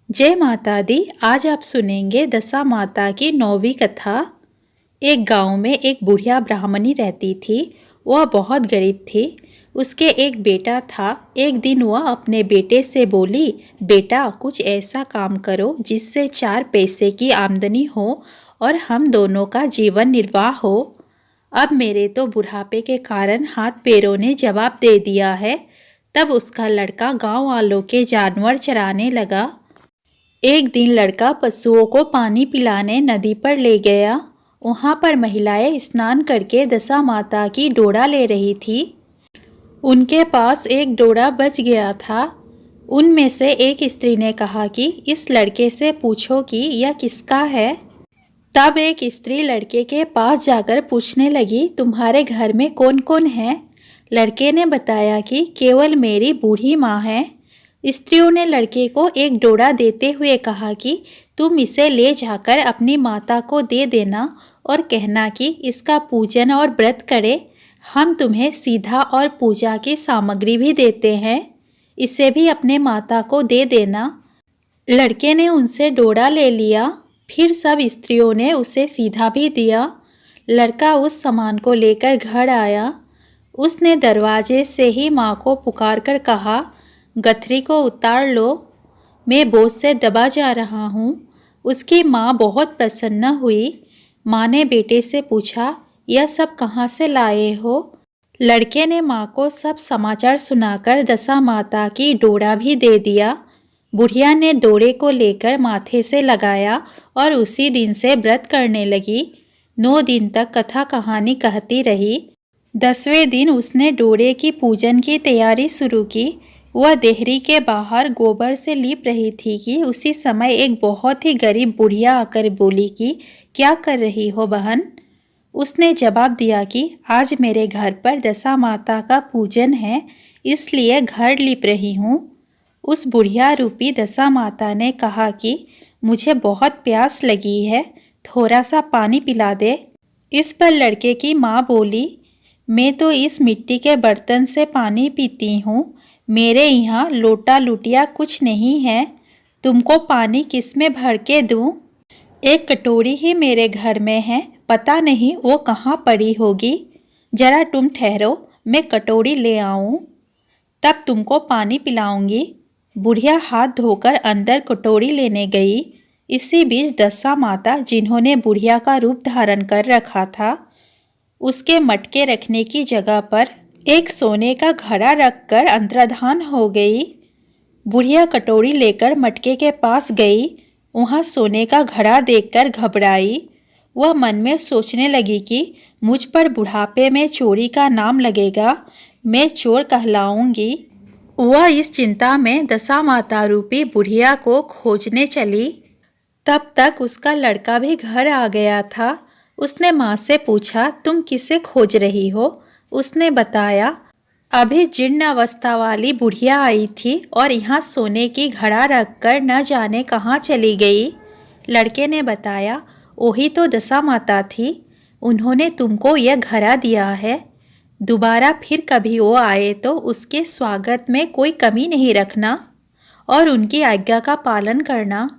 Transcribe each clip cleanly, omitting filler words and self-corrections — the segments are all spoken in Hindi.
जय माता दी। आज आप सुनेंगे दशा माता की 9वीं कथा। एक गांव में एक बुढ़िया ब्राह्मणी रहती थी। वह बहुत गरीब थी। उसके एक बेटा था। एक दिन वह अपने बेटे से बोली, बेटा कुछ ऐसा काम करो जिससे 4 पैसे की आमदनी हो और हम दोनों का जीवन निर्वाह हो। अब मेरे तो बुढ़ापे के कारण हाथ पैरों ने जवाब दे दिया है। तब उसका लड़का गांव वालों के जानवर चराने लगा। एक दिन लड़का पशुओं को पानी पिलाने नदी पर ले गया। वहाँ पर महिलाएं स्नान करके दशा माता की डोरा ले रही थी। उनके पास एक डोरा बच गया था। उनमें से एक स्त्री ने कहा कि इस लड़के से पूछो कि यह किसका है। तब एक स्त्री लड़के के पास जाकर पूछने लगी, तुम्हारे घर में कौन कौन है? लड़के ने बताया कि केवल मेरी बूढ़ी माँ है। स्त्रियों ने लड़के को एक डोरा देते हुए कहा कि तुम इसे ले जाकर अपनी माता को दे देना और कहना कि इसका पूजन और व्रत करे। हम तुम्हें सीधा और पूजा की सामग्री भी देते हैं, इसे भी अपने माता को दे देना। लड़के ने उनसे डोरा ले लिया। फिर सब स्त्रियों ने उसे सीधा भी दिया। लड़का उस सामान को लेकर घर आया। उसने दरवाजे से ही माँ को पुकार कर कहा, गठरी को उतार लो, मैं बोझ से दबा जा रहा हूँ। उसकी माँ बहुत प्रसन्न हुई। माँ ने बेटे से पूछा, यह सब कहाँ से लाए हो? लड़के ने माँ को सब समाचार सुनाकर दशा माता की डोरा भी दे दिया। बुढ़िया ने डोरे को लेकर माथे से लगाया और उसी दिन से व्रत करने लगी। 9 दिन तक कथा कहानी कहती रही। 10वें दिन उसने डोरे की पूजन की तैयारी शुरू की। वह देहरी के बाहर गोबर से लीप रही थी कि उसी समय एक बहुत ही गरीब बुढ़िया आकर बोली कि क्या कर रही हो बहन? उसने जवाब दिया कि आज मेरे घर पर दशा माता का पूजन है, इसलिए घर लीप रही हूँ। उस बुढ़िया रूपी दशा माता ने कहा कि मुझे बहुत प्यास लगी है, थोड़ा सा पानी पिला दे। इस पर लड़के की माँ बोली, मैं तो इस मिट्टी के बर्तन से पानी पीती हूँ, मेरे यहाँ लोटा लुटिया कुछ नहीं है, तुमको पानी किस में भर के दूँ? एक कटोरी ही मेरे घर में है, पता नहीं वो कहाँ पड़ी होगी। जरा तुम ठहरो, मैं कटोरी ले आऊँ, तब तुमको पानी पिलाऊंगी। बुढ़िया हाथ धोकर अंदर कटोरी लेने गई। इसी बीच दशा माता, जिन्होंने बुढ़िया का रूप धारण कर रखा था, उसके मटके रखने की जगह पर एक सोने का घड़ा रखकर अंतर्धान हो गई। बुढ़िया कटोरी लेकर मटके के पास गई। वहाँ सोने का घड़ा देखकर घबराई। वह मन में सोचने लगी कि मुझ पर बुढ़ापे में चोरी का नाम लगेगा, मैं चोर कहलाऊंगी। वह इस चिंता में दशा माता रूपी बुढ़िया को खोजने चली। तब तक उसका लड़का भी घर आ गया था। उसने माँ से पूछा, तुम किसे खोज रही हो? उसने बताया, अभी जीर्ण अवस्था वाली बुढ़िया आई थी और यहाँ सोने की घड़ा रखकर न जाने कहाँ चली गई। लड़के ने बताया, वही तो दशा माता थी, उन्होंने तुमको यह घड़ा दिया है। दोबारा फिर कभी वो आए तो उसके स्वागत में कोई कमी नहीं रखना और उनकी आज्ञा का पालन करना।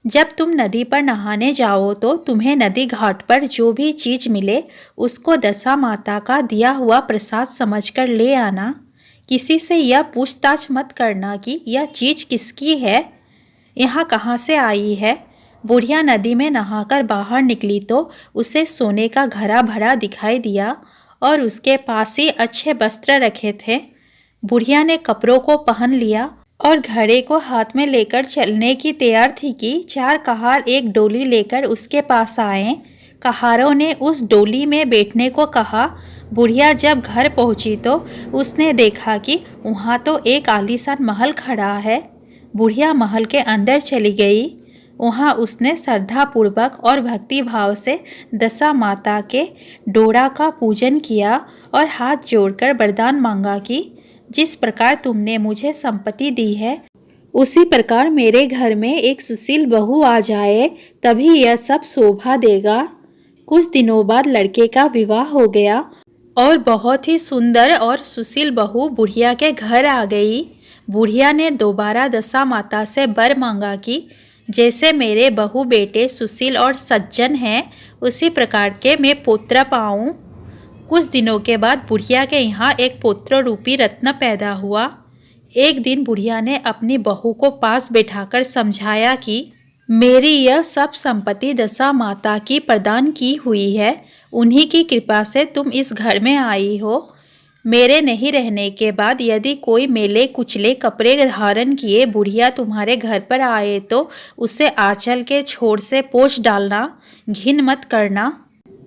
जब तुम नदी पर नहाने जाओ तो तुम्हें नदी घाट पर जो भी चीज मिले उसको दशा माता का दिया हुआ प्रसाद समझकर ले आना। किसी से यह पूछताछ मत करना कि यह चीज किसकी है, यहाँ कहाँ से आई है। बुढ़िया नदी में नहाकर बाहर निकली तो उसे सोने का घड़ा भरा दिखाई दिया और उसके पास ही अच्छे वस्त्र रखे थे। बुढ़िया ने कपड़ों को पहन लिया और घड़े को हाथ में लेकर चलने की तैयार थी कि 4 कहार एक डोली लेकर उसके पास आए। कहारों ने उस डोली में बैठने को कहा। बुढ़िया जब घर पहुंची तो उसने देखा कि वहाँ तो एक आलीशान महल खड़ा है। बुढ़िया महल के अंदर चली गई। वहाँ उसने श्रद्धापूर्वक और भक्ति भाव से दशा माता के डोरा का पूजन किया और हाथ जोड़कर वरदान मांगा कि जिस प्रकार तुमने मुझे संपत्ति दी है, उसी प्रकार मेरे घर में एक सुशील बहू आ जाए, तभी यह सब शोभा देगा। कुछ दिनों बाद लड़के का विवाह हो गया और बहुत ही सुंदर और सुशील बहू बुढ़िया के घर आ गई। बुढ़िया ने दोबारा दशा माता से वर मांगा कि जैसे मेरे बहू बेटे सुशील और सज्जन हैं, उसी प्रकार के मैं पुत्र पाऊँ। कुछ दिनों के बाद बुढ़िया के यहाँ एक पुत्र रूपी रत्न पैदा हुआ। एक दिन बुढ़िया ने अपनी बहू को पास बैठाकर समझाया कि मेरी यह सब संपत्ति दशा माता की प्रदान की हुई है। उन्हीं की कृपा से तुम इस घर में आई हो। मेरे नहीं रहने के बाद यदि कोई मेले कुचले कपड़े धारण किए बुढ़िया तुम्हारे घर पर आए तो उसे आंचल के छोर से पोंछ डालना, घिन मत करना,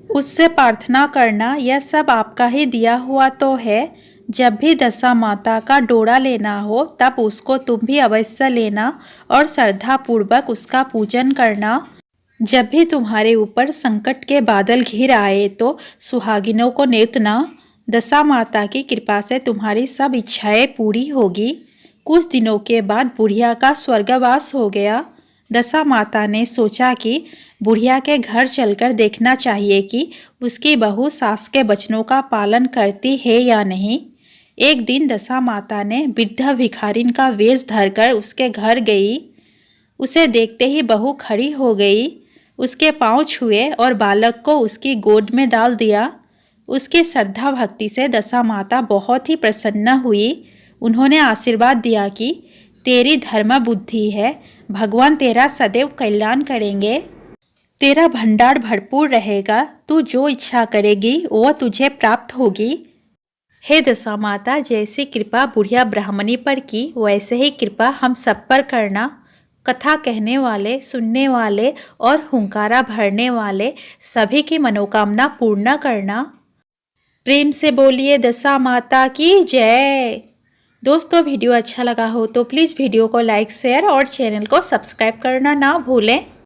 उससे प्रार्थना करना। यह सब आपका ही दिया हुआ तो है। जब भी दशा माता का डोरा लेना हो तब उसको तुम भी अवश्य लेना और श्रद्धा पूर्वक उसका पूजन करना। जब भी तुम्हारे ऊपर संकट के बादल घिर आए तो सुहागिनों को नेतना। दशा माता की कृपा से तुम्हारी सब इच्छाएं पूरी होगी। कुछ दिनों के बाद बुढ़िया का स्वर्गवास हो गया। दशा माता ने सोचा कि बुढ़िया के घर चलकर देखना चाहिए कि उसकी बहू सास के वचनों का पालन करती है या नहीं। एक दिन दशा माता ने वृद्ध भिखारिन का वेश धरकर उसके घर गई। उसे देखते ही बहू खड़ी हो गई, उसके पांव छुए और बालक को उसकी गोद में डाल दिया। उसकी श्रद्धा भक्ति से दशा माता बहुत ही प्रसन्न हुई। उन्होंने आशीर्वाद दिया कि तेरी धर्म बुद्धि है, भगवान तेरा सदैव कल्याण करेंगे, तेरा भंडार भरपूर रहेगा, तू जो इच्छा करेगी वो तुझे प्राप्त होगी। हे दशा माता, जैसी कृपा बुढ़िया ब्राह्मणी पर की वैसे ही कृपा हम सब पर करना। कथा कहने वाले, सुनने वाले और हुंकारा भरने वाले सभी की मनोकामना पूर्ण करना। प्रेम से बोलिए दशा माता की जय। दोस्तों, वीडियो अच्छा लगा हो तो प्लीज़ वीडियो को लाइक, शेयर और चैनल को सब्सक्राइब करना ना भूलें।